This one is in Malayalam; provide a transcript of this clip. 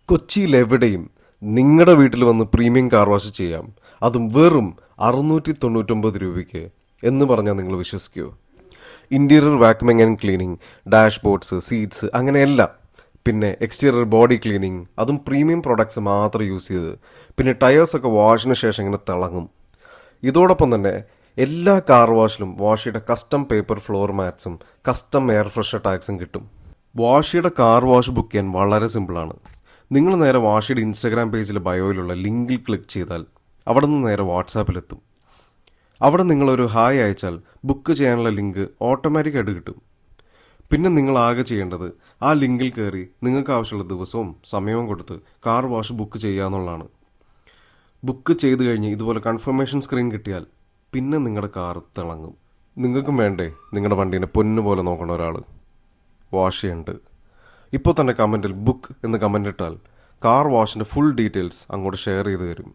കൊച്ചിയിലെവിടെയും നിങ്ങളുടെ വീട്ടിൽ വന്ന് പ്രീമിയം കാർ വാഷ് ചെയ്യാം. അതും വെറും 699 രൂപയ്ക്ക് എന്ന് പറഞ്ഞാൽ നിങ്ങൾ വിശ്വസിക്കുമോ? Interior വാക്യൂമിംഗ് and cleaning, dashboards, seats, അങ്ങനെയെല്ലാം. പിന്നെ എക്സ്റ്റീരിയർ ബോഡി ക്ലീനിങ്, അതും പ്രീമിയം പ്രൊഡക്ട്സ് മാത്രം യൂസ് ചെയ്ത്. പിന്നെ ടയേഴ്സൊക്കെ വാഷിന് ശേഷം ഇങ്ങനെ തിളങ്ങും. ഇതോടൊപ്പം തന്നെ എല്ലാ കാർ വാഷിലും വാഷിയുടെ കസ്റ്റം പേപ്പർ ഫ്ലോർ മാറ്റ്സും കസ്റ്റം എയർ ഫ്രഷർ ടാഗ്സും കിട്ടും. വാഷിയുടെ കാർ വാഷ് ബുക്ക് ചെയ്യാൻ വളരെ സിമ്പിളാണ്. നിങ്ങൾ നേരെ വാഷിയുടെ ഇൻസ്റ്റാഗ്രാം പേജിലെ ബയോയിലുള്ള ലിങ്കിൽ ക്ലിക്ക് ചെയ്താൽ അവിടെ നിന്ന് നേരെ വാട്സാപ്പിലെത്തും. അവിടെ നിങ്ങളൊരു ഹായ് അയച്ചാൽ ബുക്ക് ചെയ്യാനുള്ള ലിങ്ക് ഓട്ടോമാറ്റിക്കായിട്ട് കിട്ടും. പിന്നെ നിങ്ങൾ ആകെ ചെയ്യേണ്ടത് ആ ലിങ്കിൽ കയറി നിങ്ങൾക്ക് ആവശ്യമുള്ള ദിവസവും സമയവും കൊടുത്ത് കാർ വാഷ് ബുക്ക് ചെയ്യുക എന്നുള്ളതാണ്. ബുക്ക് ചെയ്ത് കഴിഞ്ഞ് ഇതുപോലെ കൺഫർമേഷൻ സ്ക്രീൻ കിട്ടിയാൽ പിന്നെ നിങ്ങളുടെ കാർ തിളങ്ങും. നിങ്ങൾക്കും വേണ്ടേ നിങ്ങളുടെ വണ്ടീനെ പൊന്നു പോലെ നോക്കണ ഒരാൾ? വാഷ് ചെയ്യുന്നുണ്ട്. ഇപ്പോൾ തന്നെ കമൻറ്റിൽ ബുക്ക് എന്ന് കമൻ്റ് ഇട്ടാൽ കാർ വാഷിൻ്റെ ഫുൾ ഡീറ്റെയിൽസ് അങ്ങോട്ട് ഷെയർ ചെയ്ത് തരും.